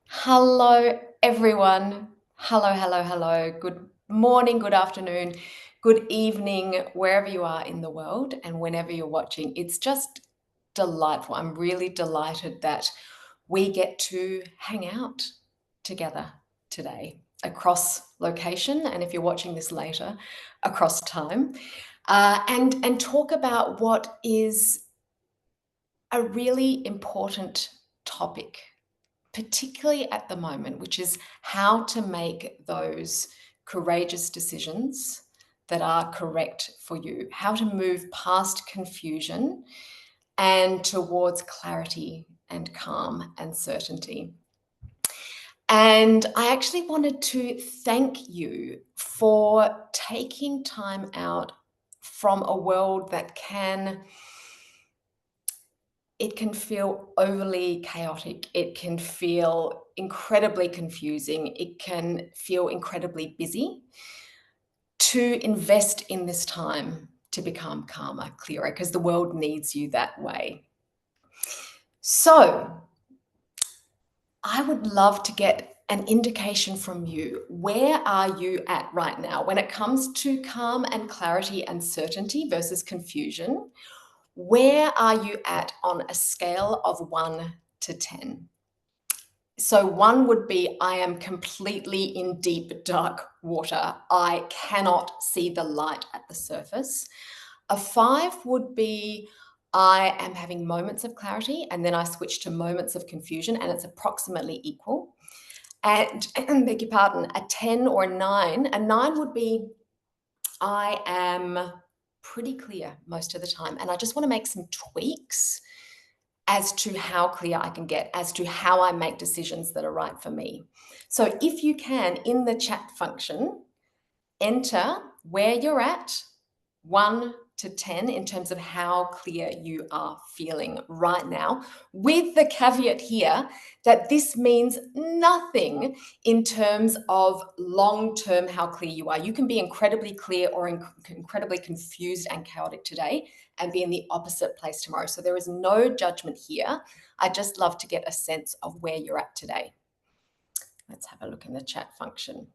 Hello, everyone. Hello, hello, hello. Good morning, good afternoon, good evening, wherever you are in the world and whenever you're watching. It's just delightful. I'm really delighted that we get to hang out together today across location, and if you're watching this later, across time, and talk about what is a really important topic, particularly at the moment, which is how to make those courageous decisions that are correct for you, how to move past confusion and towards clarity and calm and certainty. And I actually wanted to thank you for taking time out from a world that it can feel overly chaotic. It can feel incredibly confusing. It can feel incredibly busy, to invest in this time to become calmer, clearer, because the world needs you that way. So I would love to get an indication from you. Where are you at right now when it comes to calm and clarity and certainty versus confusion? Where are you at on a scale of 1 to 10? So 1 would be, I am completely in deep, dark water. I cannot see the light at the surface. A 5 would be, I am having moments of clarity, and then I switch to moments of confusion, and it's approximately equal. And beg your pardon, a 10 or a 9 would be, I am pretty clear most of the time, and I just want to make some tweaks as to how clear I can get, as to how I make decisions that are right for me. So if you can, in the chat function, enter where you're at, 1 to 10, in terms of how clear you are feeling right now, with the caveat here that this means nothing in terms of long-term how clear you are. You can be incredibly clear or incredibly confused and chaotic today and be in the opposite place tomorrow. So there is no judgment here. I just love to get a sense of where you're at today. Let's have a look in the chat function.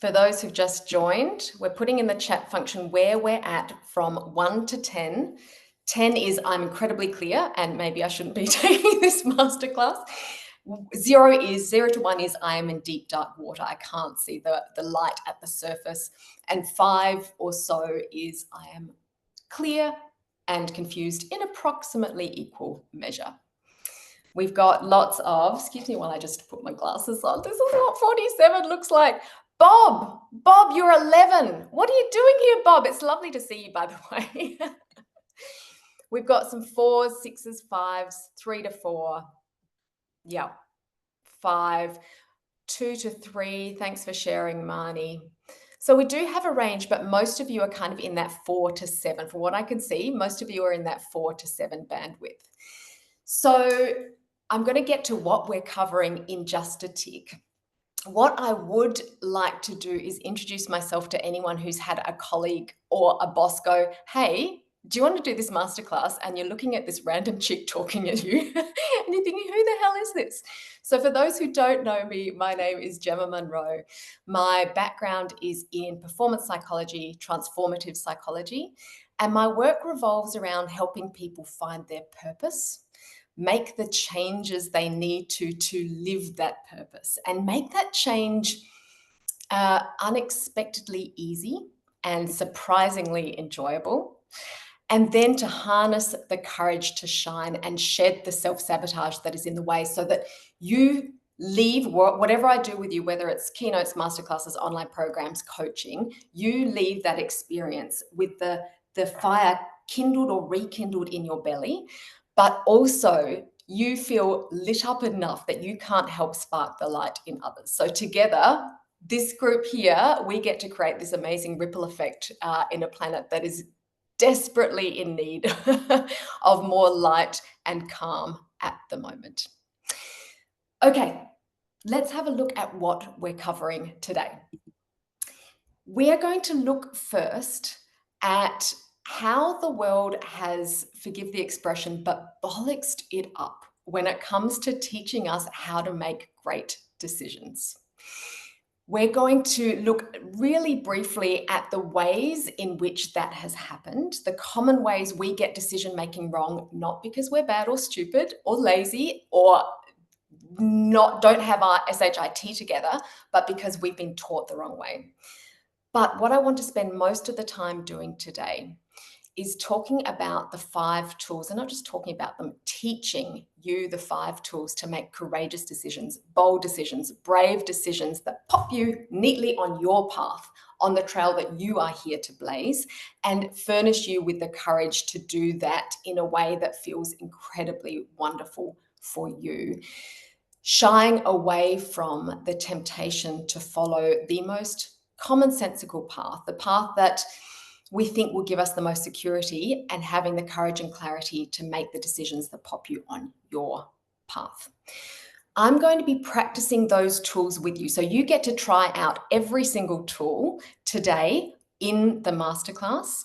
For those who've just joined, we're putting in the chat function where we're at from 1 to 10. 10 is I'm incredibly clear and maybe I shouldn't be taking this masterclass. 0 to 1 is I am in deep, dark water. I can't see the light at the surface. And 5 or so is I am clear and confused in approximately equal measure. We've got lots of, excuse me while I just put my glasses on. This is what 47 looks like. Bob, you're 11. What are you doing here, Bob? It's lovely to see you, by the way. We've got some 4s, 6s, 5s, 3 to 4. Yeah, 5, 2 to 3. Thanks for sharing, Marnie. So we do have a range, but most of you are kind of in that 4 to 7. From what I can see, most of you are in that 4 to 7 bandwidth. So I'm going to get to what we're covering in just a tick. What I would like to do is introduce myself to anyone who's had a colleague or a boss go, hey, do you want to do this masterclass? And you're looking at this random chick talking at you and you're thinking, who the hell is this? So for those who don't know me, my name is Gemma Monroe. My background is in performance psychology, transformative psychology, and my work revolves around helping people find their purpose, make the changes they need to live that purpose, and make that change unexpectedly easy and surprisingly enjoyable. And then to harness the courage to shine and shed the self-sabotage that is in the way, so that you leave whatever I do with you, whether it's keynotes, masterclasses, online programs, coaching, you leave that experience with the fire kindled or rekindled in your belly, but also you feel lit up enough that you can't help spark the light in others. So together, this group here, we get to create this amazing ripple effect in a planet that is desperately in need of more light and calm at the moment. Okay, let's have a look at what we're covering today. We are going to look first at how the world has, forgive the expression, but bollocksed it up when it comes to teaching us how to make great decisions. We're going to look really briefly at the ways in which that has happened, the common ways we get decision making wrong, not because we're bad or stupid or lazy or don't have our SHIT together, but because we've been taught the wrong way. But what I want to spend most of the time doing today is talking about the 5 tools, and not just talking about them, teaching you the 5 tools to make courageous decisions, bold decisions, brave decisions that pop you neatly on your path, on the trail that you are here to blaze, and furnish you with the courage to do that in a way that feels incredibly wonderful for you. Shying away from the temptation to follow the most commonsensical path, the path that we think will give us the most security, and having the courage and clarity to make the decisions that pop you on your path. I'm going to be practicing those tools with you. So you get to try out every single tool today in the masterclass.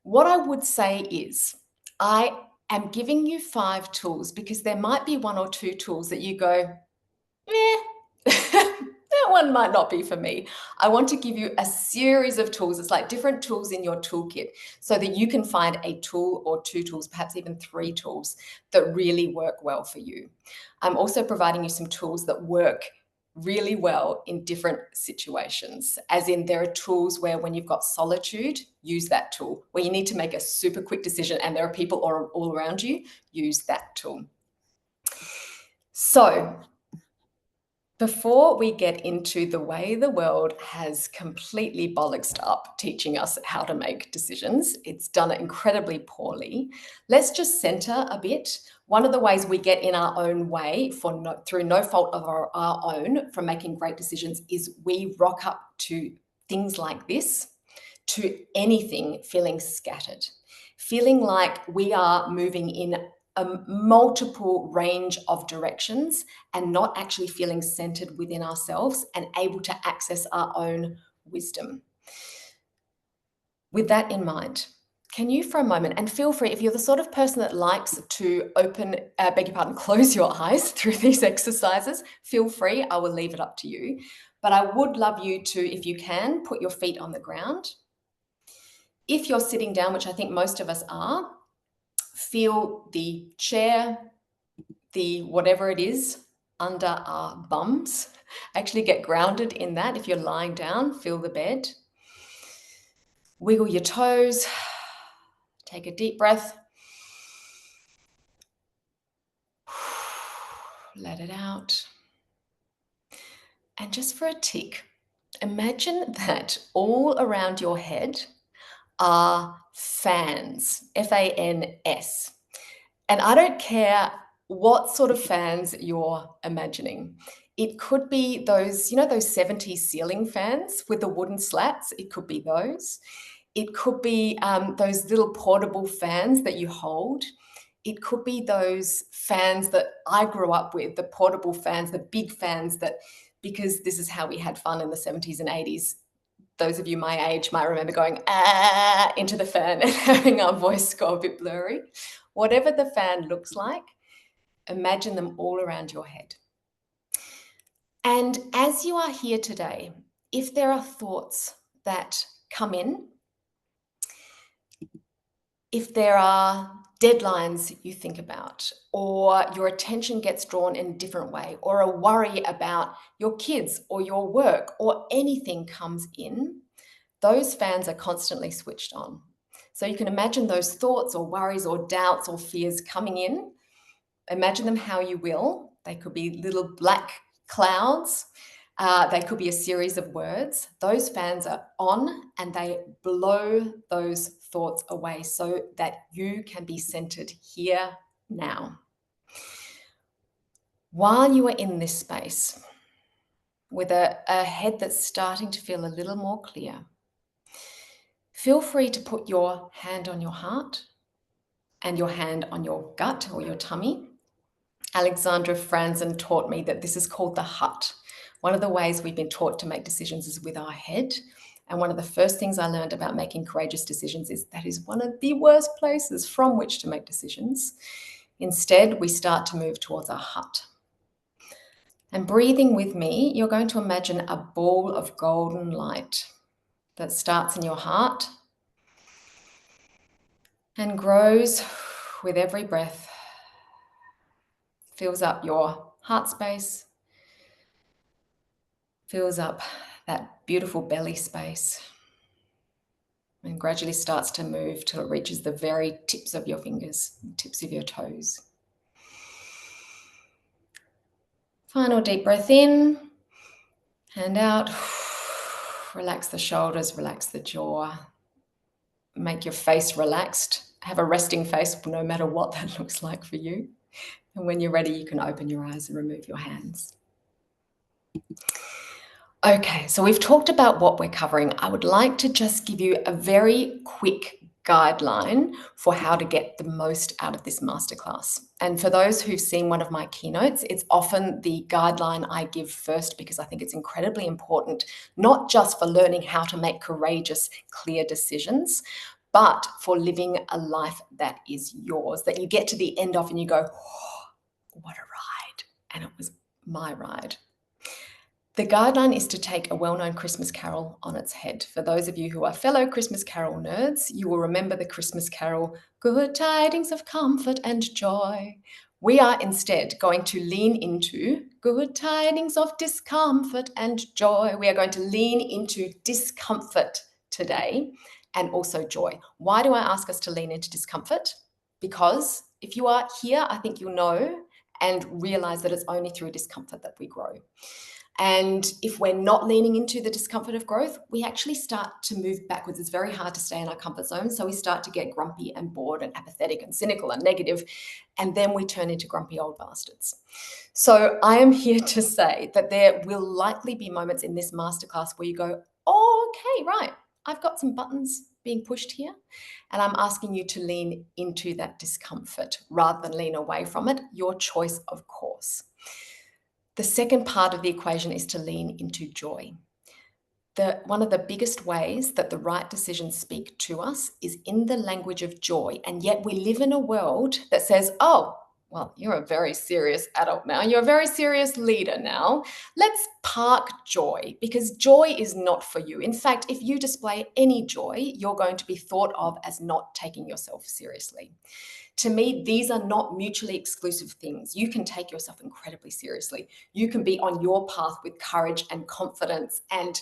What I would say is I am giving you 5 tools because there might be 1 or 2 tools that you go, that one might not be for me. I want to give you a series of tools. It's like different tools in your toolkit so that you can find a tool or 2 tools, perhaps even 3 tools that really work well for you. I'm also providing you some tools that work really well in different situations, as in there are tools where when you've got solitude, use that tool. Where you need to make a super quick decision and there are people all around you, use that tool. So before we get into the way the world has completely bollocksed up teaching us how to make decisions, it's done it incredibly poorly. Let's just center a bit. One of the ways we get in our own way through no fault of our own from making great decisions is we rock up to things like this, to anything feeling scattered, feeling like we are moving in a multiple range of directions and not actually feeling centered within ourselves and able to access our own wisdom. With that in mind, can you for a moment, and feel free, if you're the sort of person that likes to close your eyes through these exercises, feel free, I will leave it up to you. But I would love you to, if you can, put your feet on the ground. If you're sitting down, which I think most of us are, feel the chair, the whatever it is under our bums. Actually get grounded in that. If you're lying down, feel the bed. Wiggle your toes. Take a deep breath. Let it out. And just for a tick, imagine that all around your head are fans, F-A-N-S. And I don't care what sort of fans you're imagining. It could be those, those 70s ceiling fans with the wooden slats. It could be those. It could be those little portable fans that you hold. It could be those fans that I grew up with, the portable fans, the big fans that, because this is how we had fun in the 70s and 80s. Those of you my age might remember going, into the fan and having our voice go a bit blurry. Whatever the fan looks like, imagine them all around your head. And as you are here today, if there are thoughts that come in, if there are deadlines you think about, or your attention gets drawn in a different way, or a worry about your kids or your work, or anything comes in, those fans are constantly switched on. So you can imagine those thoughts or worries or doubts or fears coming in. Imagine them how you will. They could be little black clouds. They could be a series of words. Those fans are on and they blow those thoughts away so that you can be centered here now. While you are in this space with a head that's starting to feel a little more clear, feel free to put your hand on your heart and your hand on your gut or your tummy. Alexandra Franzen taught me that this is called the hut. One of the ways we've been taught to make decisions is with our head. And one of the first things I learned about making courageous decisions is that is one of the worst places from which to make decisions. Instead, we start to move towards our heart. And breathing with me, you're going to imagine a ball of golden light that starts in your heart and grows with every breath, fills up your heart space, fills up that beautiful belly space, and gradually starts to move till it reaches the very tips of your fingers, tips of your toes. Final deep breath in and out. Relax the shoulders, relax the jaw. Make your face relaxed. Have a resting face, no matter what that looks like for you. And when you're ready, you can open your eyes and remove your hands. Okay, so we've talked about what we're covering. I would like to just give you a very quick guideline for how to get the most out of this masterclass. And for those who've seen one of my keynotes, it's often the guideline I give first because I think it's incredibly important, not just for learning how to make courageous, clear decisions, but for living a life that is yours, that you get to the end of and you go, oh, what a ride. And it was my ride. The guideline is to take a well-known Christmas carol on its head. For those of you who are fellow Christmas carol nerds, you will remember the Christmas carol, Good Tidings of Comfort and Joy. We are instead going to lean into good tidings of discomfort and joy. We are going to lean into discomfort today and also joy. Why do I ask us to lean into discomfort? Because if you are here, I think you'll know and realize that it's only through discomfort that we grow. And if we're not leaning into the discomfort of growth, we actually start to move backwards. It's very hard to stay in our comfort zone. So we start to get grumpy and bored and apathetic and cynical and negative, and then we turn into grumpy old bastards. So I am here to say that there will likely be moments in this masterclass where you go, oh, okay, right, I've got some buttons being pushed here, and I'm asking you to lean into that discomfort rather than lean away from it. Your choice, of course. The second part of the equation is to lean into joy. One of the biggest ways that the right decisions speak to us is in the language of joy. And yet we live in a world that says, oh, well, you're a very serious adult now. You're a very serious leader now. Let's park joy because joy is not for you. In fact, if you display any joy, you're going to be thought of as not taking yourself seriously. To me, these are not mutually exclusive things. You can take yourself incredibly seriously. You can be on your path with courage and confidence and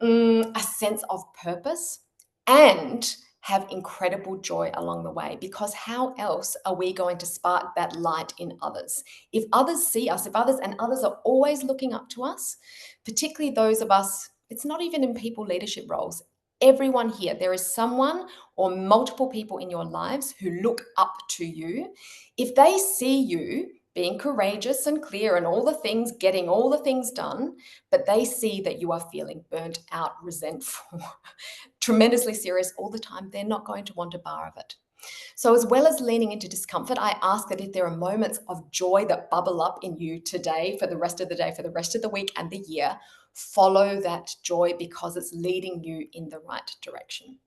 a sense of purpose and have incredible joy along the way, because how else are we going to spark that light in others? If others see us, if others are always looking up to us, particularly those of us, it's not even in people leadership roles. Everyone here, there is someone or multiple people in your lives who look up to you. If they see you being courageous and clear and all the things, getting all the things done, but they see that you are feeling burnt out, resentful, tremendously serious all the time, they're not going to want a bar of it. So as well as leaning into discomfort, I ask that if there are moments of joy that bubble up in you today, for the rest of the day, for the rest of the week and the year, follow that joy because it's leading you in the right direction.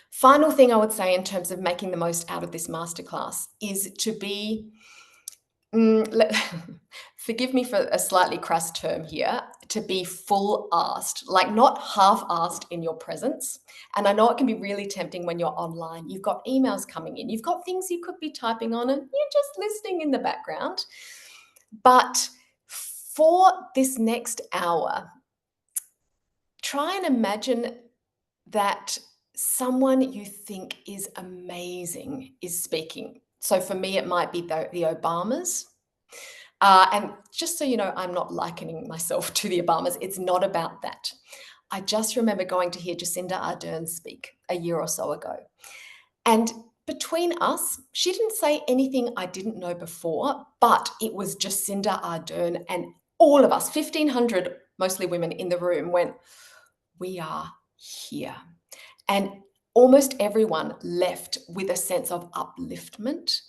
Final thing I would say in terms of making the most out of this masterclass is to be, forgive me for a slightly crass term here, to be full-assed, like not half-assed in your presence. And I know it can be really tempting when you're online. You've got emails coming in, you've got things you could be typing on and you're just listening in the background. But for this next hour, try and imagine that someone you think is amazing is speaking. So for me, it might be the Obamas. And just so you know, I'm not likening myself to the Obamas. It's not about that. I just remember going to hear Jacinda Ardern speak a year or so ago. And between us, she didn't say anything I didn't know before, but it was Jacinda Ardern, and all of us, 1,500, mostly women in the room, went, we are here. And almost everyone left with a sense of upliftment,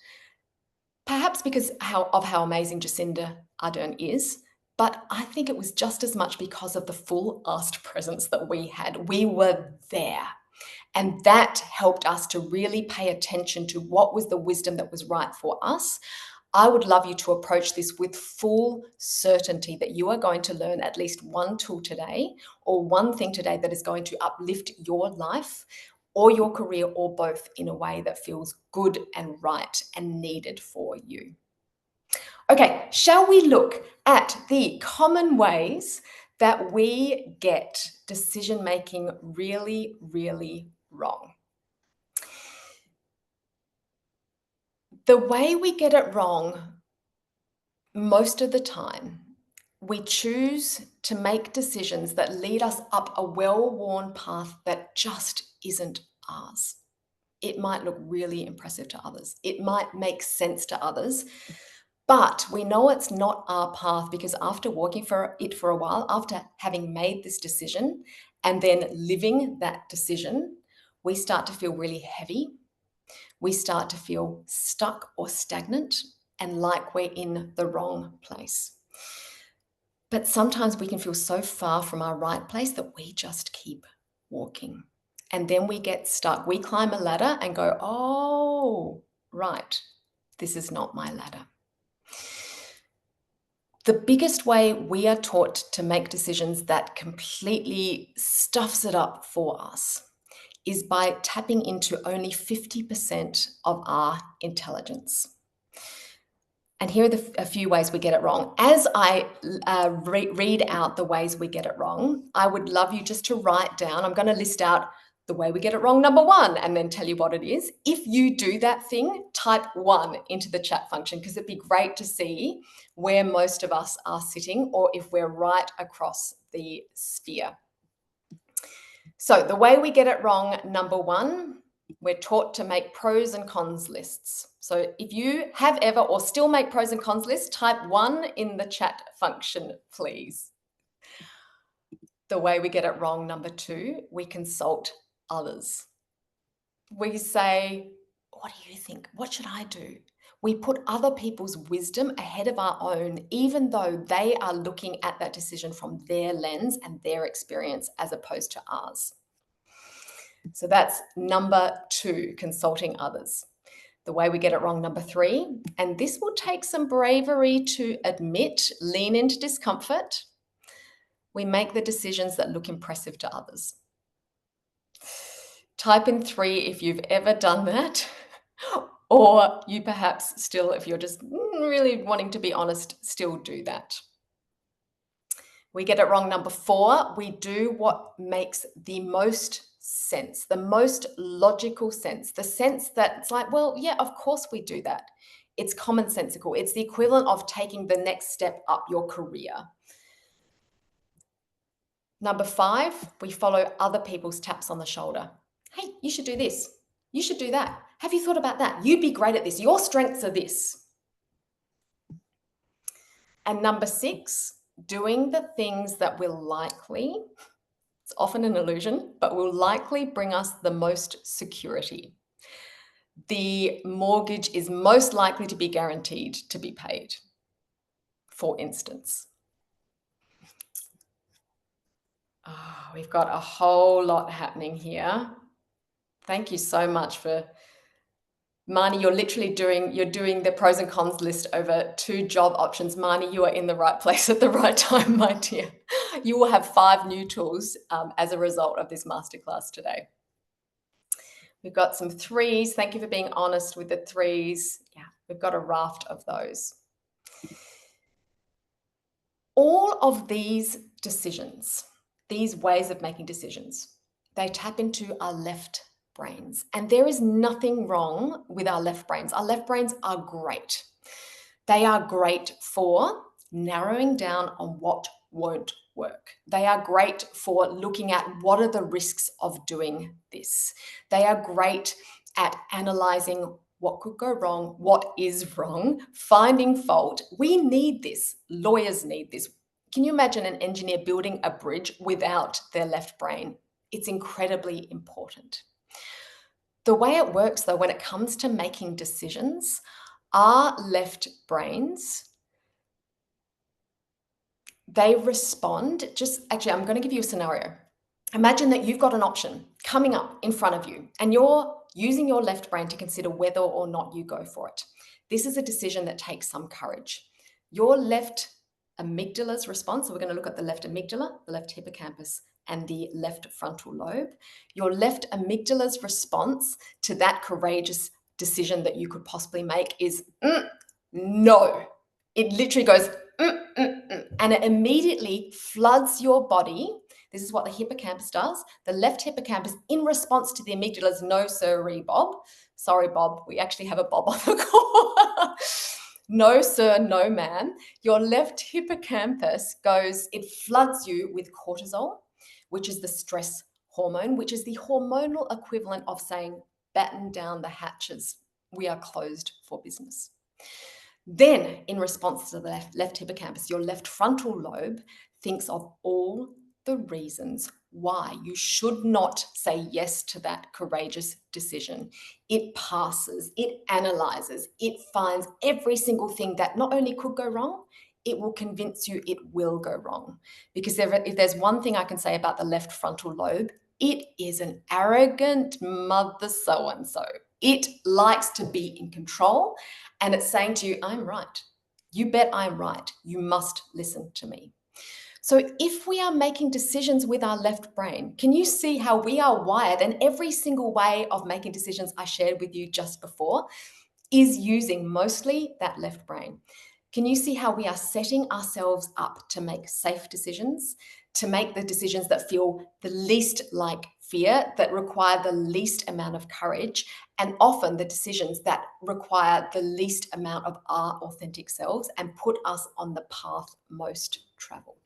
perhaps because of how amazing Jacinda Ardern is, But I think it was just as much because of the full asked presence that we had. We were there. And that helped us to really pay attention to what was the wisdom that was right for us. I would love you to approach this with full certainty that you are going to learn at least one tool today or one thing today that is going to uplift your life or your career or both in a way that feels good and right and needed for you. Okay, shall we look at the common ways that we get decision making really, really wrong? The way we get it wrong most of the time, we choose to make decisions that lead us up a well-worn path that just isn't ours. It might look really impressive to others. It might make sense to others, but we know it's not our path because after walking for it for a while, after having made this decision and then living that decision, we start to feel really heavy. We start to feel stuck or stagnant and like we're in the wrong place. But sometimes we can feel so far from our right place that we just keep walking. And then we get stuck. We climb a ladder and go, oh, right, this is not my ladder. The biggest way we are taught to make decisions that completely stuffs it up for us is by tapping into only 50% of our intelligence. And here are a few ways we get it wrong. As I read out the ways we get it wrong, I would love you just to write down, I'm going to list out the way we get it wrong, number one, and then tell you what it is. If you do that thing, type 1 into the chat function because it'd be great to see where most of us are sitting or if we're right across the sphere. So the way we get it wrong, number one, we're taught to make pros and cons lists. So if you have ever or still make pros and cons lists, type 1 in the chat function, please. The way we get it wrong, number 2, we consult others. We say, what do you think? What should I do? We put other people's wisdom ahead of our own, even though they are looking at that decision from their lens and their experience as opposed to ours. So that's number 2, consulting others. The way we get it wrong, number 3, and this will take some bravery to admit, lean into discomfort. We make the decisions that look impressive to others. Type in 3 if you've ever done that, or you perhaps still, if you're just really wanting to be honest, still do that. We get it wrong, number 4, we do what makes the most sense, the most logical sense, the sense that it's like, well, yeah, of course we do that. It's commonsensical. It's the equivalent of taking the next step up your career. Number 5, we follow other people's taps on the shoulder. Hey, you should do this. You should do that. Have you thought about that? You'd be great at this. Your strengths are this. And number 6, doing the things that will likely, it's often an illusion, but will likely bring us the most security. The mortgage is most likely to be guaranteed to be paid, for instance. Oh, we've got a whole lot happening here. Thank you so much for Marnie, you're doing the pros and cons list over 2 job options. Marnie, you are in the right place at the right time, my dear. You will have 5 new tools as a result of this masterclass today. We've got some 3s. Thank you for being honest with the 3s. Yeah, we've got a raft of those. All of these decisions, these ways of making decisions, they tap into our left brains. And there is nothing wrong with our left brains. Our left brains are great. They are great for narrowing down on what won't work. They are great for looking at what are the risks of doing this. They are great at analyzing what could go wrong, what is wrong, finding fault. We need this. Lawyers need this. Can you imagine an engineer building a bridge without their left brain? It's incredibly important. The way it works, though, when it comes to making decisions, our left brains They respond, actually, I'm going to give you a scenario. Imagine that you've got an option coming up in front of you and you're using your left brain to consider whether or not you go for it. This is a decision that takes some courage. Your left amygdala's response, so we're going to look at the left amygdala, the left hippocampus, and the left frontal lobe. Your left amygdala's response to that courageous decision that you could possibly make is no. It literally goes and it immediately floods your body. This is what the hippocampus does. The left hippocampus, in response to the amygdala's no sirree, Bob. Sorry, Bob, we actually have a Bob on the call. No, sir, no, ma'am. Your left hippocampus it floods you with cortisol, which is the stress hormone, which is the hormonal equivalent of saying, batten down the hatches. We are closed for business. Then, in response to the left hippocampus, your left frontal lobe thinks of all the reasons why you should not say yes to that courageous decision. It passes, it analyzes, it finds every single thing that not only could go wrong, it will convince you it will go wrong. Because if there's one thing I can say about the left frontal lobe, it is an arrogant mother so-and-so. It likes to be in control, and it's saying to you, I'm right. You bet I'm right. You must listen to me. So if we are making decisions with our left brain, can you see how we are wired? And every single way of making decisions I shared with you just before is using mostly that left brain. Can you see how we are setting ourselves up to make safe decisions, to make the decisions that feel the least like fear, that require the least amount of courage, and often the decisions that require the least amount of our authentic selves and put us on the path most traveled?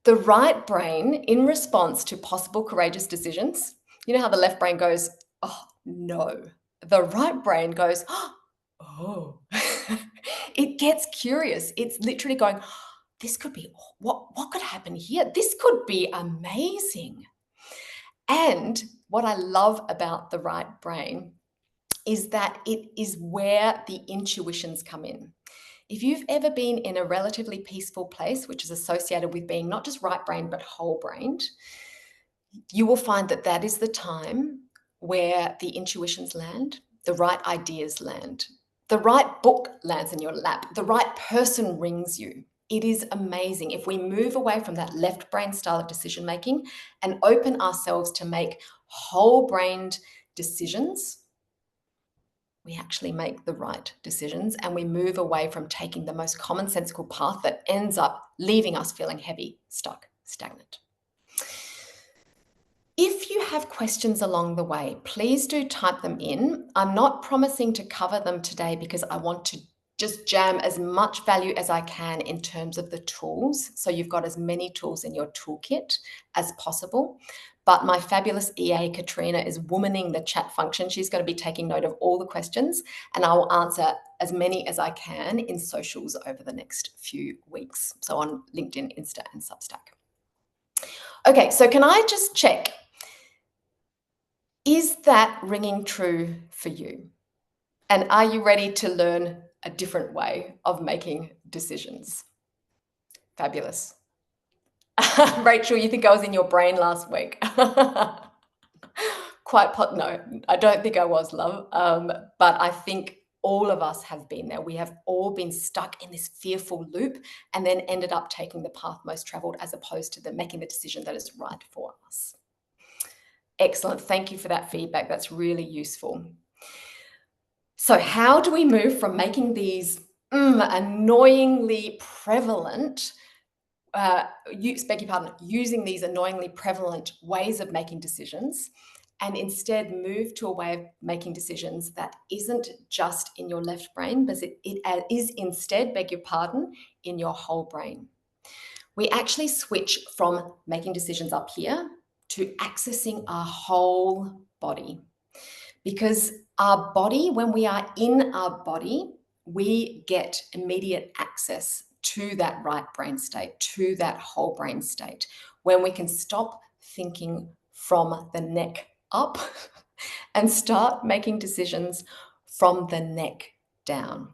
The right brain, in response to possible courageous decisions, you know how the left brain goes, oh, no. The right brain goes, oh. It gets curious. It's literally going, this could be, what could happen here? This could be amazing. And what I love about the right brain is that it is where the intuitions come in. If you've ever been in a relatively peaceful place, which is associated with being not just right brain, but whole brained, you will find that that is the time where the intuitions land, the right ideas land, the right book lands in your lap, the right person rings you. It is amazing. If we move away from that left brain style of decision making and open ourselves to make whole brained decisions, we actually make the right decisions and we move away from taking the most commonsensical path that ends up leaving us feeling heavy, stuck, stagnant. If you have questions along the way, please do type them in. I'm not promising to cover them today because I want to just jam as much value as I can in terms of the tools. So you've got as many tools in your toolkit as possible. But my fabulous EA, Katrina, is womaning the chat function. She's going to be taking note of all the questions, and I will answer as many as I can in socials over the next few weeks. So on LinkedIn, Insta, and Substack. Okay, so can I just check? Is that ringing true for you? And are you ready to learn a different way of making decisions? Fabulous. Rachel, you think I was in your brain last week? No, I don't think I was, love. But I think all of us have been there. We have all been stuck in this fearful loop and then ended up taking the path most traveled as opposed to making the decision that is right for us. Excellent. Thank you for that feedback. That's really useful. So how do we move from making these annoyingly prevalent, using these annoyingly prevalent ways of making decisions and instead move to a way of making decisions that isn't just in your left brain, but it is instead, beg your pardon, in your whole brain? We actually switch from making decisions up here to accessing our whole body. Because our body, when we are in our body, we get immediate access to that right brain state, to that whole brain state, when we can stop thinking from the neck up and start making decisions from the neck down.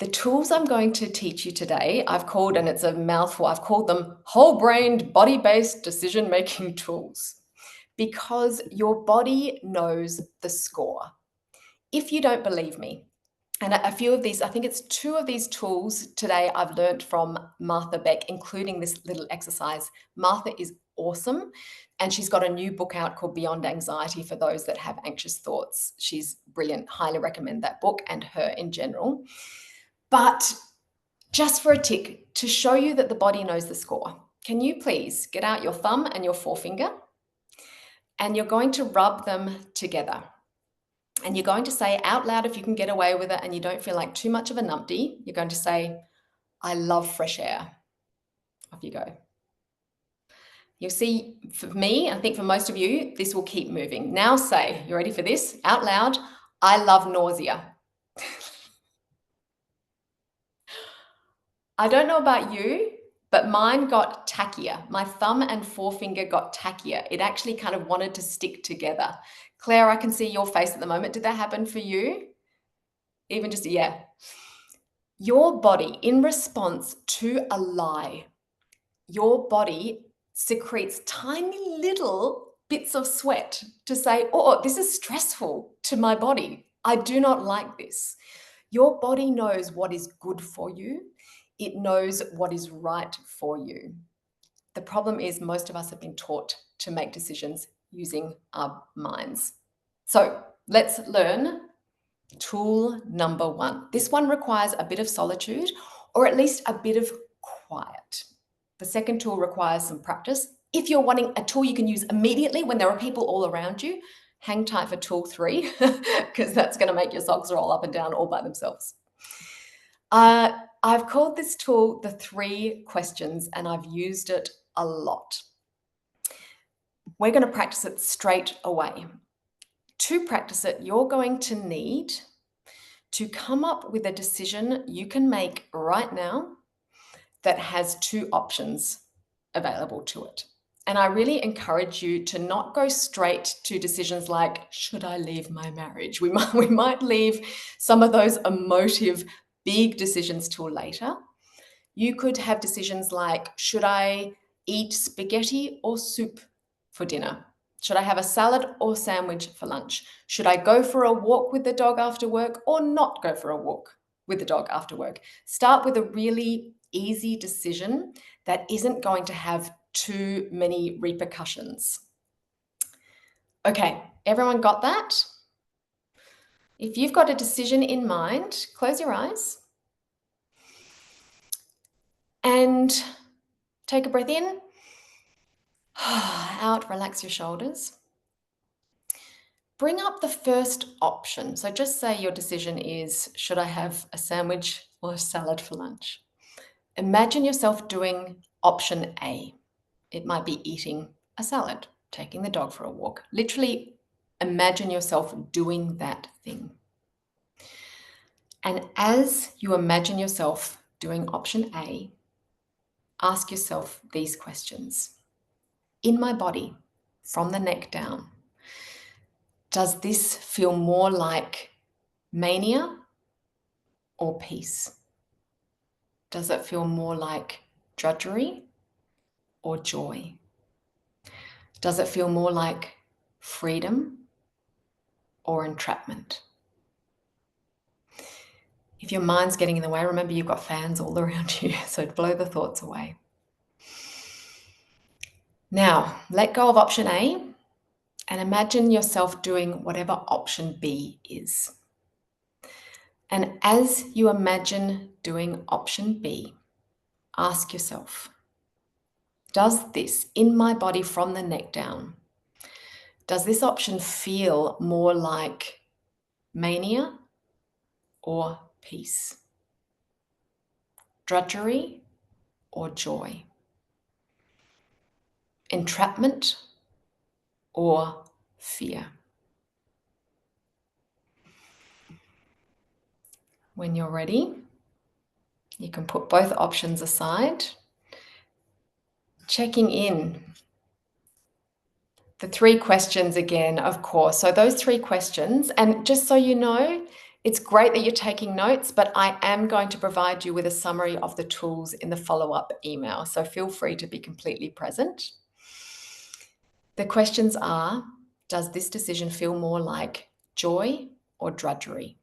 The tools I'm going to teach you today, I've called, and it's a mouthful, I've called them whole-brained, body-based decision-making tools, because your body knows the score. If you don't believe me, and a few of these, I think it's 2 of these tools today I've learned from Martha Beck, including this little exercise. Martha is awesome, and she's got a new book out called Beyond Anxiety for those that have anxious thoughts. She's brilliant. Highly recommend that book and her in general. But just for a tick, to show you that the body knows the score, can you please get out your thumb and your forefinger, and you're going to rub them together. And you're going to say out loud, if you can get away with it and you don't feel like too much of a numpty, you're going to say, I love fresh air. Off you go. You'll see, for me, I think for most of you, this will keep moving. Now say, you ready for this? Out loud, I love nausea. I don't know about you, but mine got tackier. My thumb and forefinger got tackier. It actually kind of wanted to stick together. Claire, I can see your face at the moment. Did that happen for you? Even just, yeah. Your body, in response to a lie, your body secretes tiny little bits of sweat to say, oh, this is stressful to my body. I do not like this. Your body knows what is good for you. It knows what is right for you. The problem is most of us have been taught to make decisions using our minds. So let's learn tool number 1. This one requires a bit of solitude, or at least a bit of quiet. The second tool requires some practice. If you're wanting a tool you can use immediately when there are people all around you, hang tight for tool 3, because that's going to make your socks roll up and down all by themselves. I've called this tool the 3 questions, and I've used it a lot. We're going to practice it straight away. To practice it, you're going to need to come up with a decision you can make right now that has 2 options available to it. And I really encourage you to not go straight to decisions like, should I leave my marriage? We might leave some of those emotive, big decisions till later. You could have decisions like, should I eat spaghetti or soup for dinner? Should I have a salad or sandwich for lunch? Should I go for a walk with the dog after work or not go for a walk with the dog after work? Start with a really easy decision that isn't going to have too many repercussions. Okay, everyone got that? If you've got a decision in mind, close your eyes and take a breath in. Out, relax your shoulders. Bring up the first option. So just say your decision is, should I have a sandwich or a salad for lunch? Imagine yourself doing option A. It might be eating a salad, taking the dog for a walk. Literally imagine yourself doing that thing. And as you imagine yourself doing option A, ask yourself these questions. In my body, from the neck down, does this feel more like mania or peace? Does it feel more like drudgery or joy? Does it feel more like freedom or entrapment? If your mind's getting in the way, remember you've got fans all around you, so blow the thoughts away. Now, let go of option A and imagine yourself doing whatever option B is. And as you imagine doing option B, ask yourself, does this, in my body from the neck down, does this option feel more like mania or peace? Drudgery or joy? Entrapment or fear? When you're ready, you can put both options aside. Checking in. The 3 questions again, of course. So those 3 questions, and just so you know, It's great that you're taking notes, but I am going to provide you with a summary of the tools in the follow-up email, so feel free to be completely present. The questions are, does this decision feel more like joy or drudgery,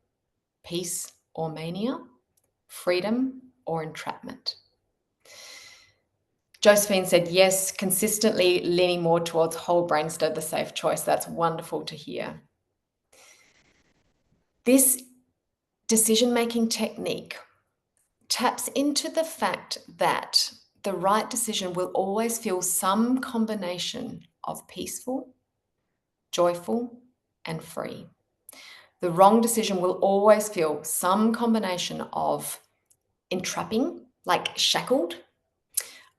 peace or mania, freedom or entrapment? Josephine said, yes, consistently leaning more towards whole brain instead of the safe choice. That's wonderful to hear. This decision-making technique taps into the fact that the right decision will always feel some combination of peaceful, joyful, and free. The wrong decision will always feel some combination of entrapping, like shackled,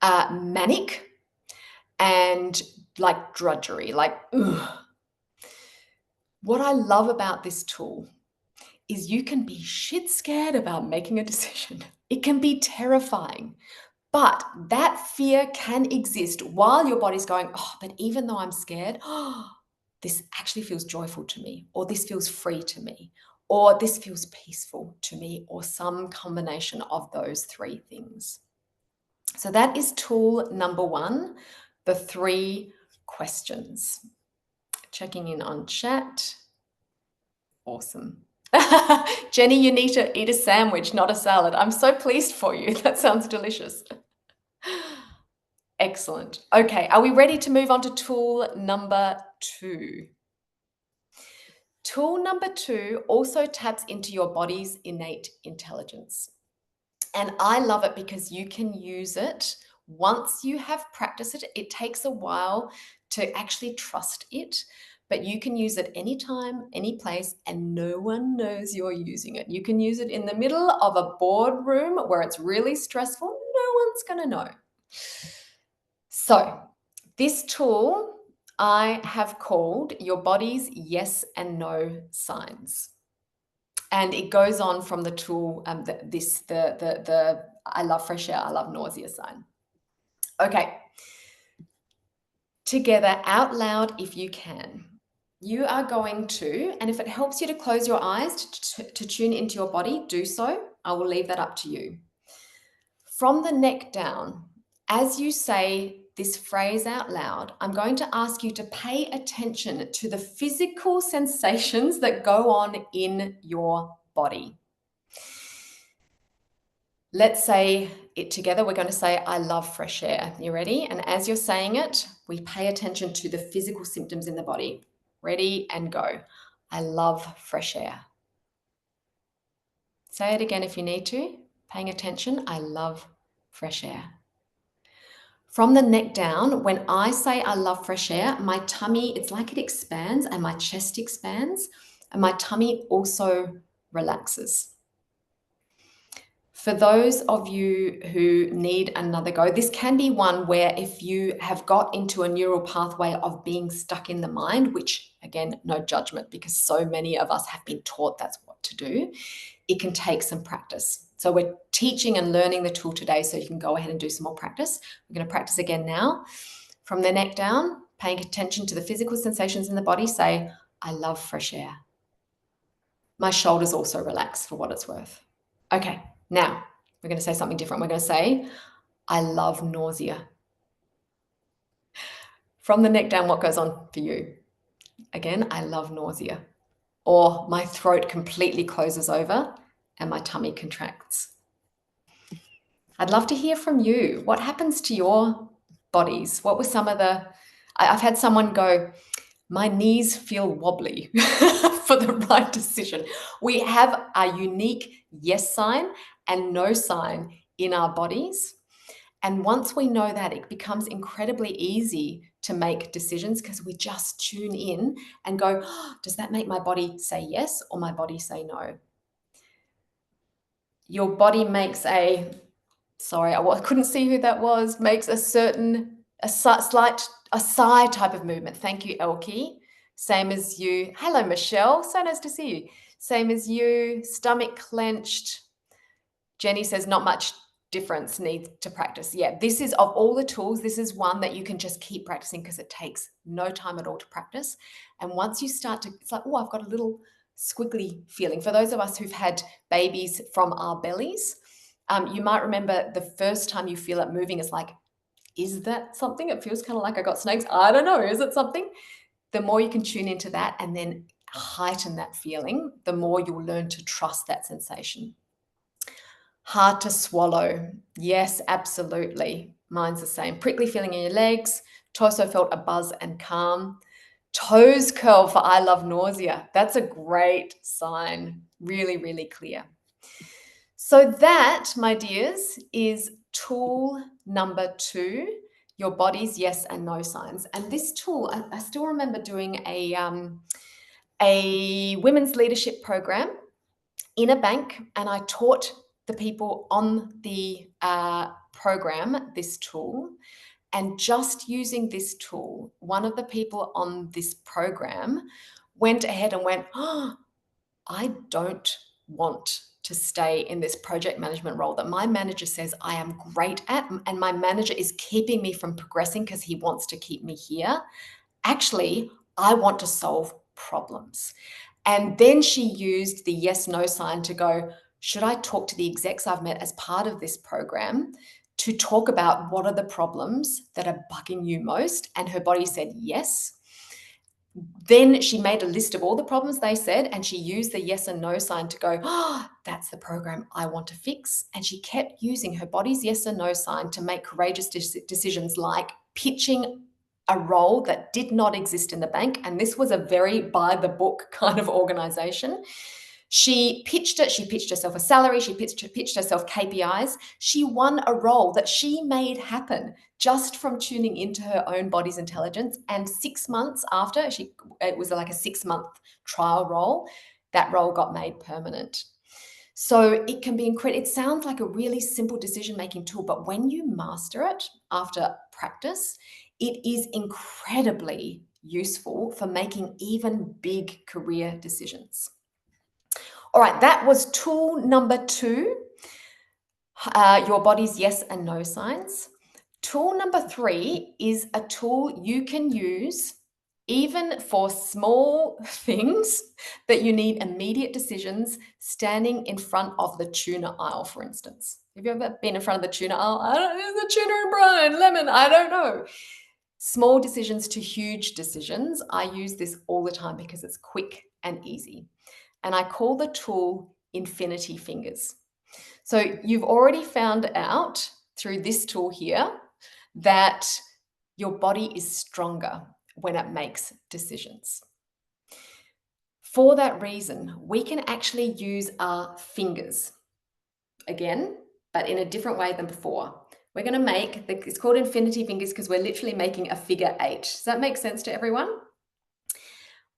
manic, and like drudgery, like ugh. What I love about this tool is you can be shit scared about making a decision. It can be terrifying, but that fear can exist while your body's going, oh, but even though I'm scared, oh, this actually feels joyful to me, or this feels free to me, or this feels peaceful to me, or some combination of those three things. So that is tool number 1, the 3 questions. Checking in on chat. Awesome. Jenny, you need to eat a sandwich, not a salad. I'm so pleased for you. That sounds delicious. Excellent. Okay, are we ready to move on to tool number 2? Tool number 2 also taps into your body's innate intelligence. And I love it because you can use it once you have practiced it. It takes a while to actually trust it, but you can use it anytime, any place, and no one knows you're using it. You can use it in the middle of a boardroom where it's really stressful. No one's going to know. So this tool I have called your body's yes and no signs. And it goes on from the tool, the I love fresh air, I love nausea sign. Okay. Together, out loud if you can. You are going to, and if it helps you to close your eyes to tune into your body, do so. I will leave that up to you. From the neck down, as you say this phrase out loud, I'm going to ask you to pay attention to the physical sensations that go on in your body. Let's say it together. We're going to say, I love fresh air. You ready? And as you're saying it, we pay attention to the physical symptoms in the body. Ready and go. I love fresh air. Say it again if you need to. Paying attention. I love fresh air. From the neck down, when I say I love fresh air, my tummy, it's like it expands and my chest expands and my tummy also relaxes. For those of you who need another go, this can be one where if you have got into a neural pathway of being stuck in the mind, which again, no judgment because so many of us have been taught that's what to do, it can take some practice. So we're teaching and learning the tool today so you can go ahead and do some more practice. We're going to practice again now. From the neck down, paying attention to the physical sensations in the body, say, I love fresh air. My shoulders also relax for what it's worth. Okay, now we're going to say something different. We're going to say, I love nausea. From the neck down, what goes on for you? Again, I love nausea. Or my throat completely closes over and my tummy contracts. I'd love to hear from you. What happens to your bodies? What were some of the... I've had someone go, my knees feel wobbly for the right decision. We have a unique yes sign and no sign in our bodies. And once we know that, it becomes incredibly easy to make decisions because we just tune in and go, oh, does that make my body say yes or my body say no? Your body makes a, sorry, I couldn't see who that was, makes a slight sigh type of movement. Thank you, Elkie. Same as you. Hello, Michelle. So nice to see you. Same as you. Stomach clenched. Jenny says not much difference, needs to practice. Yeah, this is, of all the tools, this is one that you can just keep practicing because it takes no time at all to practice. And once you start to, it's like, oh, I've got a little squiggly feeling. For those of us who've had babies from our bellies, you might remember the first time you feel it moving is like, is that something? It feels kind of like I got snakes. I don't know. Is it something? The more you can tune into that and then heighten that feeling, the more you'll learn to trust that sensation. Hard to swallow. Yes, absolutely. Mine's the same. Prickly feeling in your legs. Torso felt a buzz and calm. Toes curl for I love nausea. That's a great sign. Really, really clear. So that, my dears, is tool number 2, your body's yes and no signs. And this tool, I still remember doing a women's leadership program in a bank, and I taught the people on the program this tool. And just using this tool, one of the people on this program went ahead and went, oh, I don't want to stay in this project management role that my manager says I am great at, and my manager is keeping me from progressing because he wants to keep me here. Actually, I want to solve problems. And then she used the yes, no sign to go, should I talk to the execs I've met as part of this program to talk about what are the problems that are bugging you most? And her body said yes. Then she made a list of all the problems they said, and she used the yes and no sign to go, oh, that's the program I want to fix. And she kept using her body's yes and no sign to make courageous decisions like pitching a role that did not exist in the bank. And this was a very by the book kind of organization. She pitched it. She pitched herself a salary. She pitched herself KPIs. She won a role that she made happen just from tuning into her own body's intelligence. And 6 months after, it was like a 6-month trial role, that role got made permanent. So it can be incredible. It sounds like a really simple decision-making tool, but when you master it after practice, it is incredibly useful for making even big career decisions. All right, that was tool number 2, your body's yes and no signs. Tool number 3 is a tool you can use even for small things that you need immediate decisions, standing in front of the tuna aisle, for instance. Have you ever been in front of the tuna aisle? I don't know, the tuna and brine, lemon, I don't know. Small decisions to huge decisions. I use this all the time because it's quick and easy. And I call the tool Infinity Fingers. So you've already found out through this tool here that your body is stronger when it makes decisions. For that reason, we can actually use our fingers again, but in a different way than before. We're going to make, it's called Infinity Fingers because we're literally making a figure 8. Does that make sense to everyone?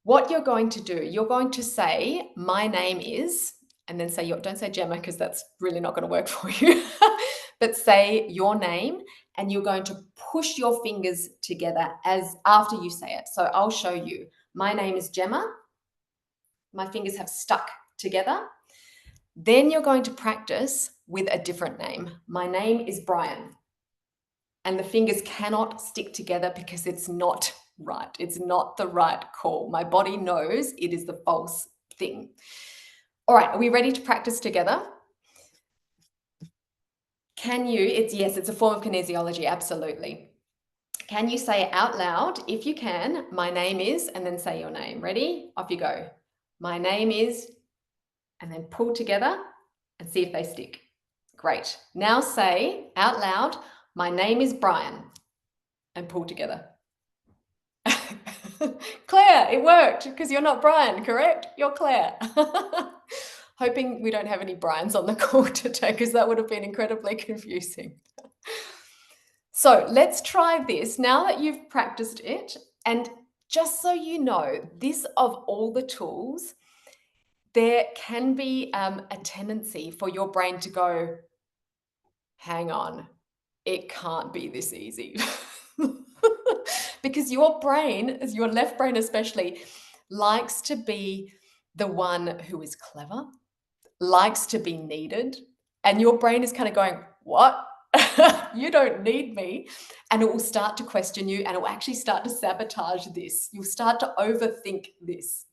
What you're going to do, you're going to say, my name is, and then say, don't say Gemma because that's really not going to work for you, but say your name, and you're going to push your fingers together as after you say it. So I'll show you. My name is Gemma. My fingers have stuck together. Then you're going to practice with a different name. My name is Brian. And the fingers cannot stick together because it's not right. It's not the right call. My body knows it is the false thing. All right, are we ready to practice together? Can you, it's a form of kinesiology, absolutely. Can you say out loud, if you can, my name is, and then say your name. Ready? Off you go. My name is, and then pull together and see if they stick. Great. Now say out loud, my name is Brian, and pull together. Claire, it worked because you're not Brian, correct? You're Claire. Hoping we don't have any Brians on the call today because that would have been incredibly confusing. So let's try this now that you've practiced it. And just so you know, this of all the tools, there can be a tendency for your brain to go, hang on, it can't be this easy. Because your brain, your left brain especially, likes to be the one who is clever, likes to be needed, and your brain is kind of going, what? You don't need me. And it will start to question you, and it will actually start to sabotage this. You'll start to overthink this.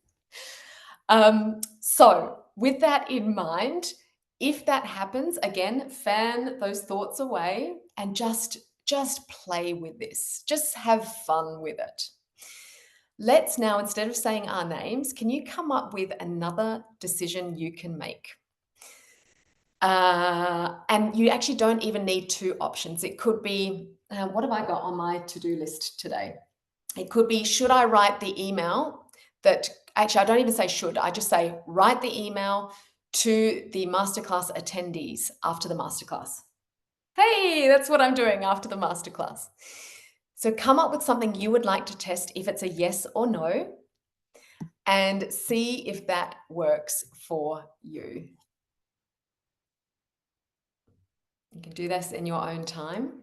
So with that in mind, if that happens, again, fan those thoughts away and just play with this. Just have fun with it. Let's now, instead of saying our names, can you come up with another decision you can make? And you actually don't even need two options. It could be, what have I got on my to-do list today? It could be, should I write the email that, actually, I don't even say should, I just say, write the email to the masterclass attendees after the masterclass. Hey, that's what I'm doing after the masterclass. So come up with something you would like to test if it's a yes or no, and see if that works for you. You can do this in your own time.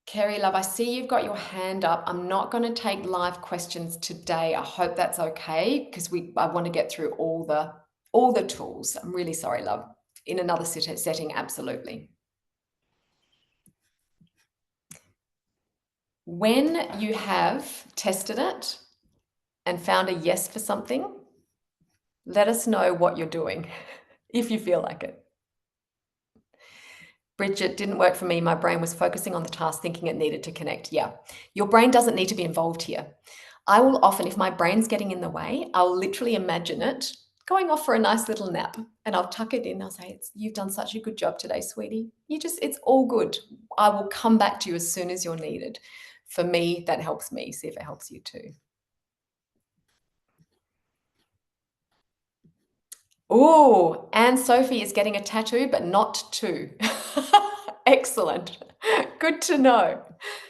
Kerry, love, I see you've got your hand up. I'm not going to take live questions today. I hope that's okay, because I want to get through all the tools. I'm really sorry, love. In another setting, absolutely. When you have tested it and found a yes for something, let us know what you're doing, if you feel like it. Bridget, didn't work for me. My brain was focusing on the task, thinking it needed to connect. Yeah, your brain doesn't need to be involved here. I will often, if my brain's getting in the way, I'll literally imagine it going off for a nice little nap, and I'll tuck it in. I'll say, you've done such a good job today, sweetie. It's all good. I will come back to you as soon as you're needed. For me, that helps me. See if it helps you too. Oh, Anne Sophie is getting a tattoo, but not two. Excellent. Good to know.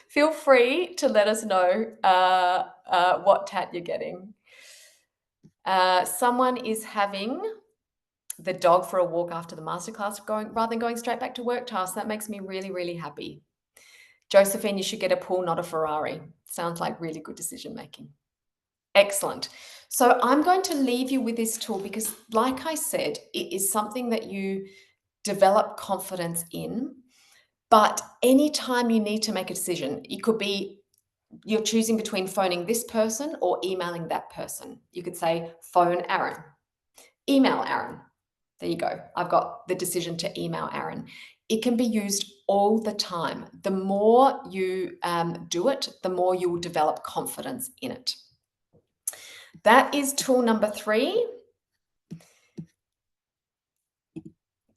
Feel free to let us know what tat you're getting. Someone is having the dog for a walk after the masterclass, rather than going straight back to work tasks. That makes me really, really happy. Josephine, you should get a pool, not a Ferrari. Sounds like really good decision making. Excellent. So I'm going to leave you with this tool because, like I said, it is something that you develop confidence in. But anytime you need to make a decision, it could be you're choosing between phoning this person or emailing that person. You could say, phone Aaron, email Aaron. There you go. I've got the decision to email Aaron. It can be used all the time. The more you do it, the more you will develop confidence in it. That is tool number 3.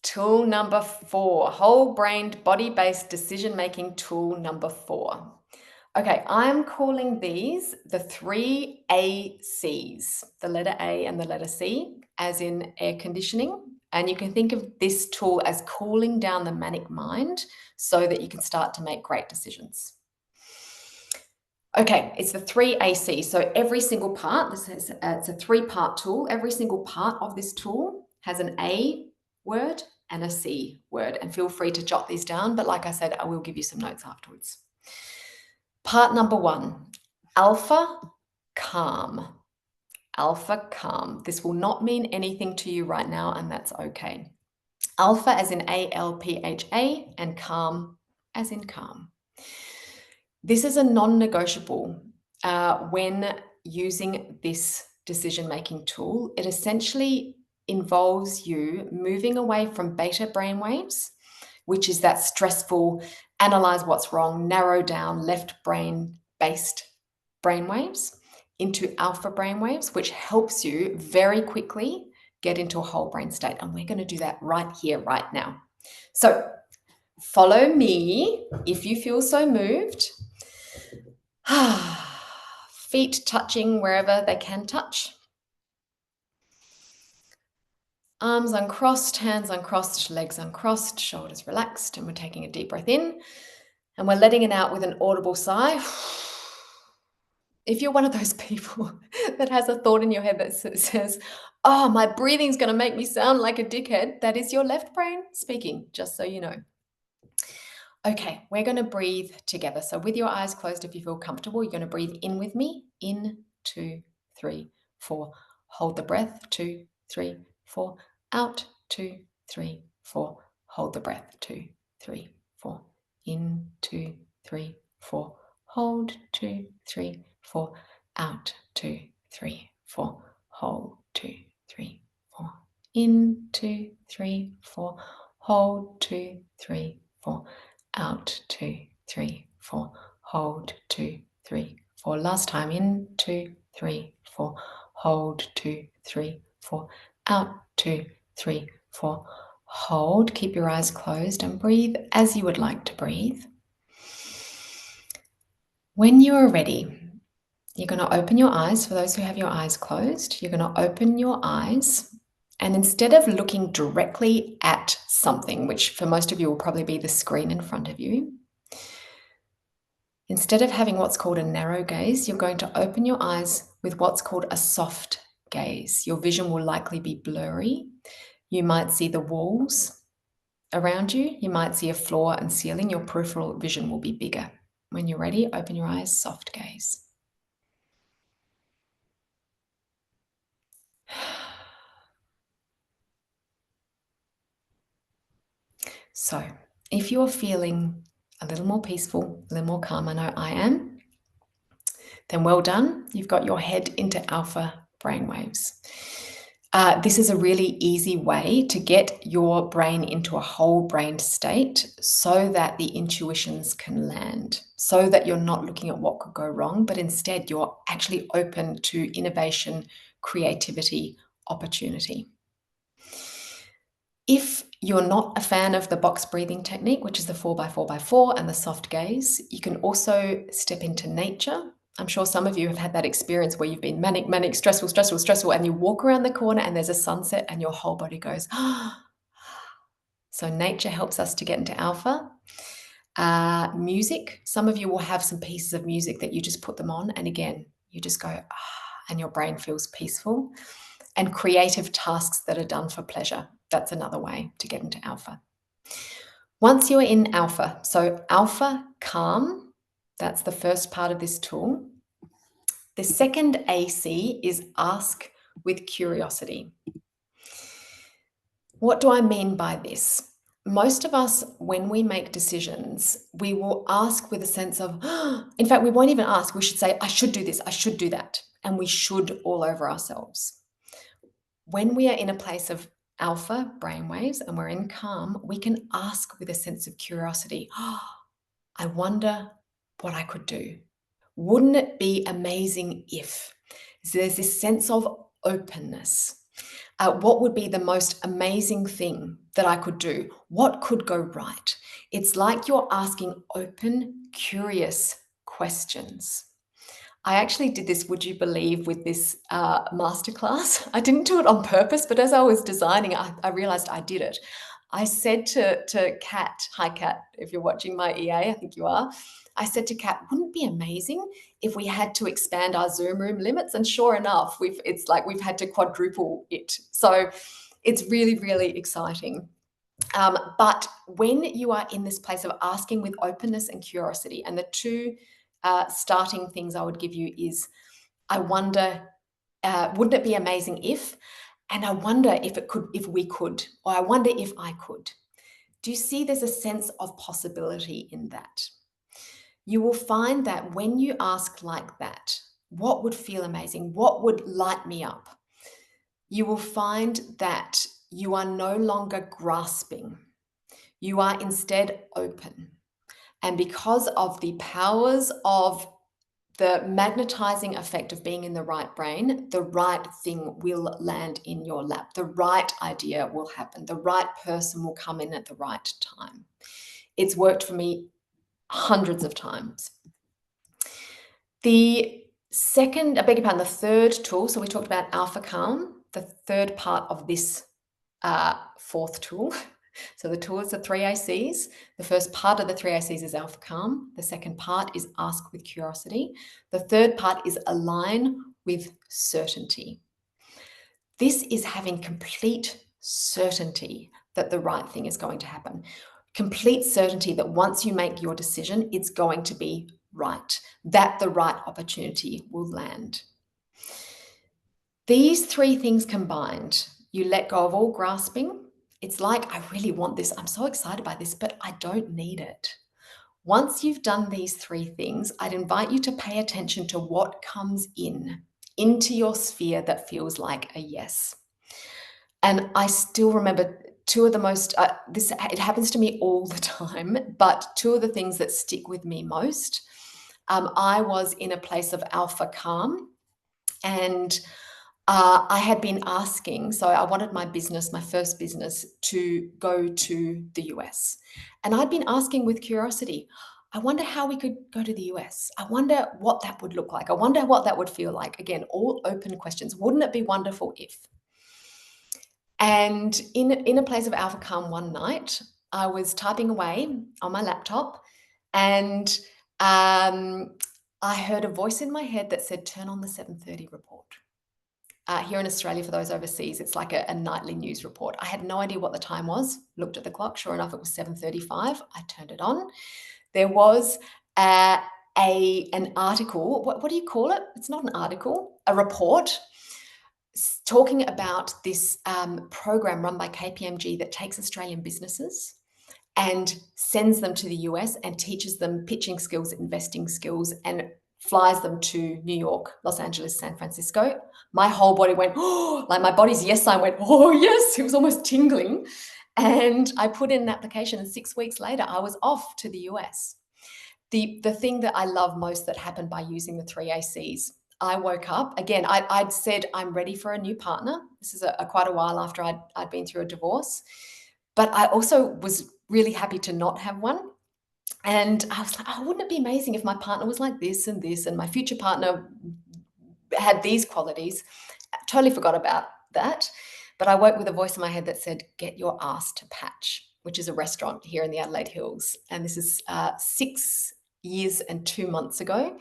Tool number 4, whole-brained, body-based decision-making tool number 4. Okay, I'm calling these the 3 ACs, the letter A and the letter C, as in air conditioning. And you can think of this tool as cooling down the manic mind so that you can start to make great decisions. Okay, it's the 3 AC. So every single part, it's a 3-part tool. Every single part of this tool has an A word and a C word. And feel free to jot these down. But like I said, I will give you some notes afterwards. Part number 1, alpha, calm. Alpha, calm. This will not mean anything to you right now, and that's okay. Alpha as in ALPHA and calm as in calm. This is a non-negotiable when using this decision-making tool. It essentially involves you moving away from beta brainwaves, which is that stressful, analyze what's wrong, narrow down, left brain-based brainwaves, into alpha brainwaves, which helps you very quickly get into a whole brain state. And we're going to do that right here, right now. So follow me if you feel so moved. Feet touching wherever they can touch. Arms uncrossed, hands uncrossed, legs uncrossed, shoulders relaxed, and we're taking a deep breath in and we're letting it out with an audible sigh. If you're one of those people that has a thought in your head that says, oh, my breathing's going to make me sound like a dickhead, that is your left brain speaking, just so you know. Okay, we're going to breathe together. So with your eyes closed, if you feel comfortable, you're going to breathe in with me. In, 2, 3, 4. Hold the breath. 2, 3, 4. Out. 2, 3, 4. Hold the breath. 2, 3, 4. In, 2, 3, 4. Hold. 2, 3, 4. Out. 2, 3, 4. In, 2, 3, 4. Hold, 2, 3, 4. Out, 2, 3, 4. Hold, 2, 3, 4. Last time. In, 2, 3, 4. Hold, 2, 3, 4. Out, 2, 3, 4. Hold. Keep your eyes closed and breathe as you would like to breathe. When you are ready, you're going to open your eyes. For those who have your eyes closed, you're going to open your eyes. And instead of looking directly at something, which for most of you will probably be the screen in front of you, instead of having what's called a narrow gaze, you're going to open your eyes with what's called a soft gaze. Your vision will likely be blurry. You might see the walls around you. You might see a floor and ceiling. Your peripheral vision will be bigger. When you're ready, open your eyes, soft gaze. So if you're feeling a little more peaceful, a little more calm, I know I am, then well done. You've got your head into alpha brainwaves. This is a really easy way to get your brain into a whole brain state so that the intuitions can land, so that you're not looking at what could go wrong, but instead you're actually open to innovation, creativity, opportunity. If you're not a fan of the box breathing technique, which is the 4x4x4 and the soft gaze, you can also step into nature. I'm sure some of you have had that experience where you've been manic, stressful, and you walk around the corner and there's a sunset and your whole body goes, ah. So nature helps us to get into alpha. Music, some of you will have some pieces of music that you just put them on and again, you just go, ah, and your brain feels peaceful. And creative tasks that are done for pleasure. That's another way to get into alpha. Once you're in alpha, so alpha calm, that's the first part of this tool. The second AC is ask with curiosity. What do I mean by this? Most of us, when we make decisions, we will ask with a sense of, in fact, we won't even ask. We should say, I should do this, I should do that. And we should all over ourselves. When we are in a place of alpha brainwaves and we're in calm, we can ask with a sense of curiosity. Oh, I wonder what I could do. Wouldn't it be amazing if? So there's this sense of openness. What would be the most amazing thing that I could do? What could go right? It's like you're asking open, curious questions. I actually did this, would you believe, with this masterclass. I didn't do it on purpose, but as I was designing, I realized I did it. I said to Kat, hi Kat, if you're watching my EA, I think you are. I said to Kat, wouldn't it be amazing if we had to expand our Zoom room limits? And sure enough, it's like we've had to quadruple it. So it's really, really exciting. But when you are in this place of asking with openness and curiosity, and the two starting things I would give you is, I wonder, wouldn't it be amazing if, and I wonder if we could, or I wonder if I could. Do you see there's a sense of possibility in that? You will find that when you ask like that, what would feel amazing? What would light me up? You will find that you are no longer grasping. You are instead open. And because of the powers of the magnetizing effect of being in the right brain, the right thing will land in your lap. The right idea will happen. The right person will come in at the right time. It's worked for me hundreds of times. The third tool, so we talked about alpha calm, the third part of this fourth tool. So the tool is the 3 ACs. The first part of the 3 ACs is alpha calm. The second part is ask with curiosity. The third part is align with certainty. This is having complete certainty that the right thing is going to happen. Complete certainty that once you make your decision, it's going to be right, that the right opportunity will land. These three things combined, you let go of all grasping. It's like, I really want this. I'm so excited by this, but I don't need it. Once you've done these three things, I'd invite you to pay attention to what comes into your sphere that feels like a yes. And I still remember two of the most, it happens to me all the time, but two of the things that stick with me most. I was in a place of alpha calm, and I had been asking, so I wanted my business, my first business, to go to the US. And I'd been asking with curiosity, I wonder how we could go to the US. I wonder what that would look like. I wonder what that would feel like. Again, all open questions. Wouldn't it be wonderful if? And in a place of alpha calm one night, I was typing away on my laptop, and I heard a voice in my head that said, turn on the 7:30 report. Here in Australia, for those overseas, it's like a nightly news report. I had no idea what the time was, looked at the clock, sure enough, it was 7:35. I turned it on. There was an article, what do you call it? It's not an article, a report talking about this program run by KPMG that takes Australian businesses and sends them to the US and teaches them pitching skills, investing skills, and flies them to New York, Los Angeles, San Francisco. My whole body went, oh, like my body's yes sign went, oh, yes, it was almost tingling. And I put in an application, and 6 weeks later, I was off to the US. The thing that I love most that happened by using the 3ACs, I woke up, again, I'd said, I'm ready for a new partner. This is quite a while after I'd been through a divorce. But I also was really happy to not have one. And I was like, oh, wouldn't it be amazing if my partner was like this and this, and my future partner had these qualities? I totally forgot about that. But I woke with a voice in my head that said, get your ass to Patch, which is a restaurant here in the Adelaide Hills. And this is 6 years and 2 months ago.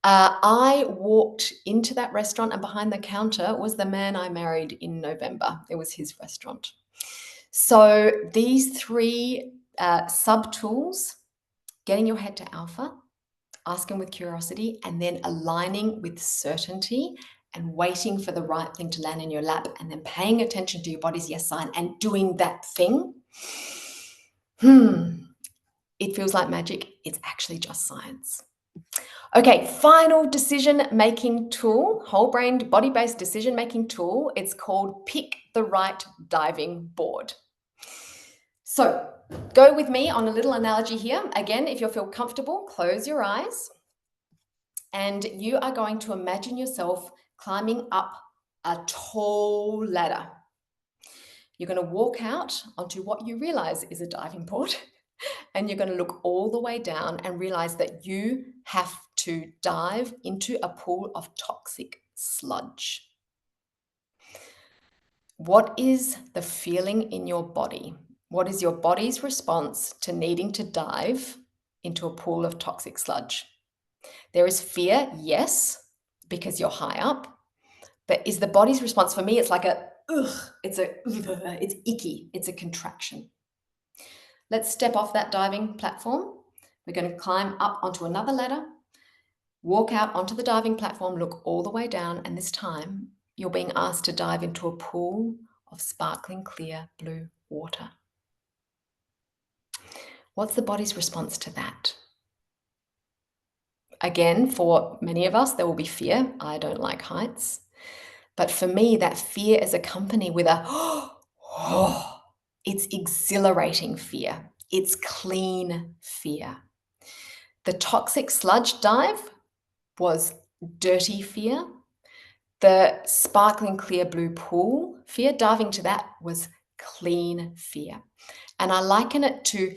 I walked into that restaurant, and behind the counter was the man I married in November. It was his restaurant. So these three sub-tools, getting your head to alpha, asking with curiosity, and then aligning with certainty and waiting for the right thing to land in your lap, and then paying attention to your body's yes sign and doing that thing. It feels like magic. It's actually just science. Okay, final decision-making tool, whole-brained, body-based decision-making tool. It's called Pick the Right Diving Board. So go with me on a little analogy here. Again, if you feel comfortable, close your eyes. And you are going to imagine yourself climbing up a tall ladder. You're going to walk out onto what you realize is a diving board. And you're going to look all the way down and realize that you have to dive into a pool of toxic sludge. What is the feeling in your body? What is your body's response to needing to dive into a pool of toxic sludge? There is fear, yes, because you're high up. But is the body's response, for me, it's like it's icky, it's a contraction. Let's step off that diving platform. We're going to climb up onto another ladder, walk out onto the diving platform, look all the way down, and this time you're being asked to dive into a pool of sparkling clear blue water. What's the body's response to that? Again, for many of us, there will be fear. I don't like heights. But for me, that fear is accompanied with it's exhilarating fear. It's clean fear. The toxic sludge dive was dirty fear. The sparkling clear blue pool fear, diving to that, was clean fear. And I liken it to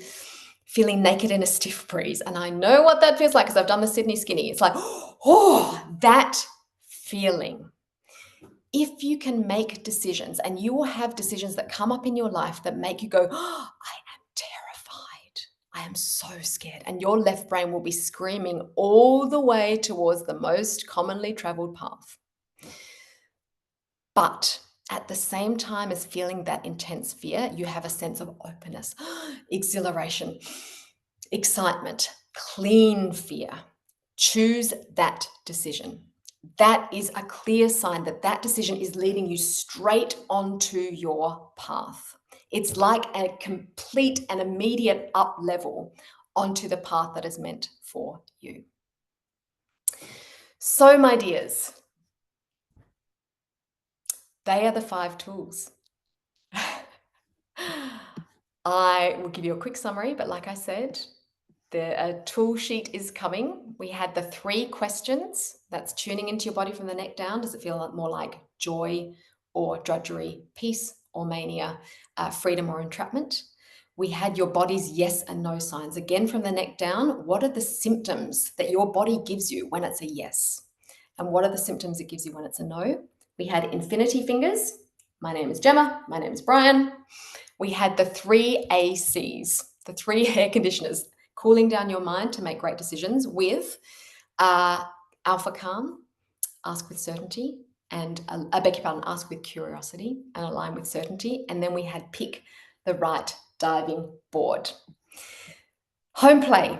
feeling naked in a stiff breeze. And I know what that feels like because I've done the Sydney Skinny. It's like, oh, that feeling. If you can make decisions, and you will have decisions that come up in your life that make you go, oh, I am terrified. I am so scared. And your left brain will be screaming all the way towards the most commonly traveled path. But at the same time as feeling that intense fear, you have a sense of openness, exhilaration, excitement, clean fear. Choose that decision. That is a clear sign that that decision is leading you straight onto your path. It's like a complete and immediate up level onto the path that is meant for you. So, my dears, they are the 5 tools. I will give you a quick summary, but like I said, the tool sheet is coming. We had the 3 questions. That's tuning into your body from the neck down. Does it feel more like joy or drudgery, peace or mania, freedom or entrapment? We had your body's yes and no signs. Again, from the neck down, what are the symptoms that your body gives you when it's a yes? And what are the symptoms it gives you when it's a no? We had infinity fingers. My name is Gemma. My name is Brian. We had the 3 ACs, the 3 air conditioners, cooling down your mind to make great decisions with Alpha Calm, ask with certainty, and beg your pardon, ask with curiosity and align with certainty. And then we had pick the right diving board. Home play.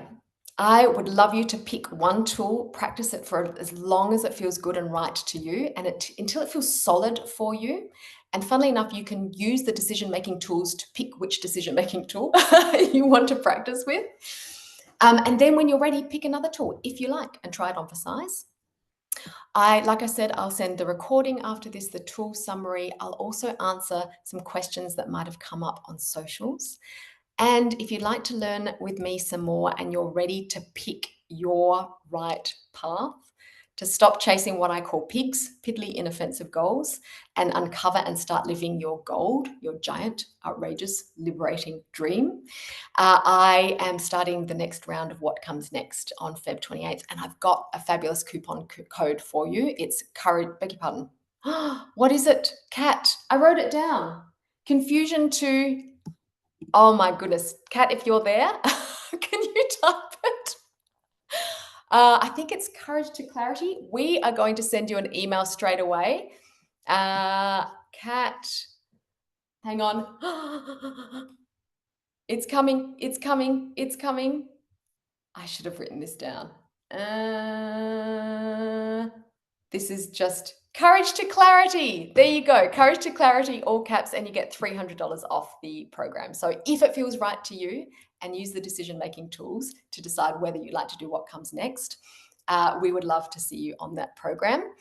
I would love you to pick one tool, practice it for as long as it feels good and right to you, and until it feels solid for you. And funnily enough, you can use the decision-making tools to pick which decision-making tool you want to practice with. And then when you're ready, pick another tool if you like and try it on for size. Like I said, I'll send the recording after this, the tool summary. I'll also answer some questions that might have come up on socials. And if you'd like to learn with me some more and you're ready to pick your right path, to stop chasing what I call pigs, piddly inoffensive goals, and uncover and start living your gold, your giant, outrageous, liberating dream, I am starting the next round of What Comes Next on Feb 28th, and I've got a fabulous coupon code for you. It's courage, beg your pardon. What is it? Kat, I wrote it down. Confusion to... Oh my goodness. Kat, if you're there, can you type it? I think it's Courage to Clarity. We are going to send you an email straight away. Kat, hang on. It's coming. It's coming. It's coming. I should have written this down. This is just Courage to Clarity. There you go. Courage to Clarity, all caps, and you get $300 off the program. So if it feels right to you, and use the decision-making tools to decide whether you like to do what comes next, we would love to see you on that program.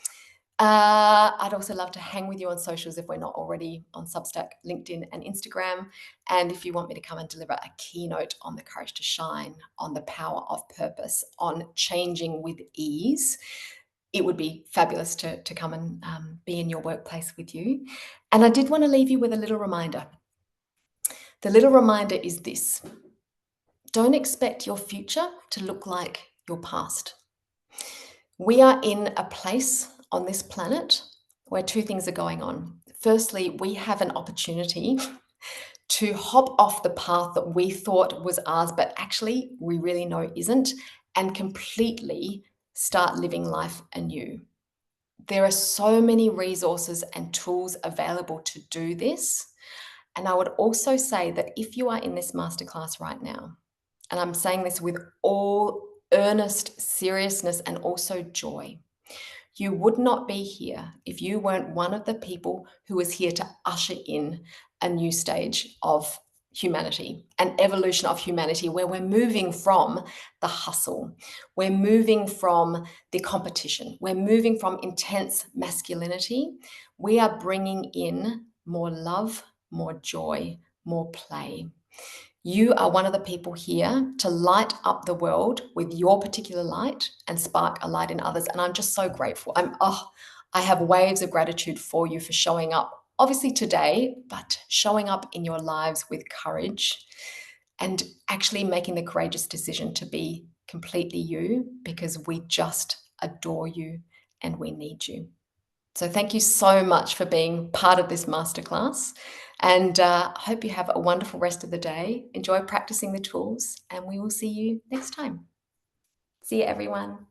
I'd also love to hang with you on socials if we're not already on Substack, LinkedIn, and Instagram. And if you want me to come and deliver a keynote on the courage to shine, on the power of purpose, on changing with ease, it would be fabulous to come and be in your workplace with you. And I did want to leave you with a little reminder. The little reminder is this: don't expect your future to look like your past. We are in a place on this planet where 2 things are going on. Firstly, we have an opportunity to hop off the path that we thought was ours, but actually we really know isn't, and completely start living life anew. There are so many resources and tools available to do this. And I would also say that if you are in this masterclass right now, and I'm saying this with all earnest seriousness and also joy, you would not be here if you weren't one of the people who is here to usher in a new stage of humanity, an evolution of humanity, where we're moving from the hustle, we're moving from the competition, we're moving from intense masculinity. We are bringing in more love, more joy, more play. You are one of the people here to light up the world with your particular light and spark a light in others. And I'm just so grateful. I have waves of gratitude for you for showing up, obviously today, but showing up in your lives with courage and actually making the courageous decision to be completely you, because we just adore you and we need you. So thank you so much for being part of this masterclass, and I hope you have a wonderful rest of the day. Enjoy practicing the tools, and we will see you next time. See you, everyone.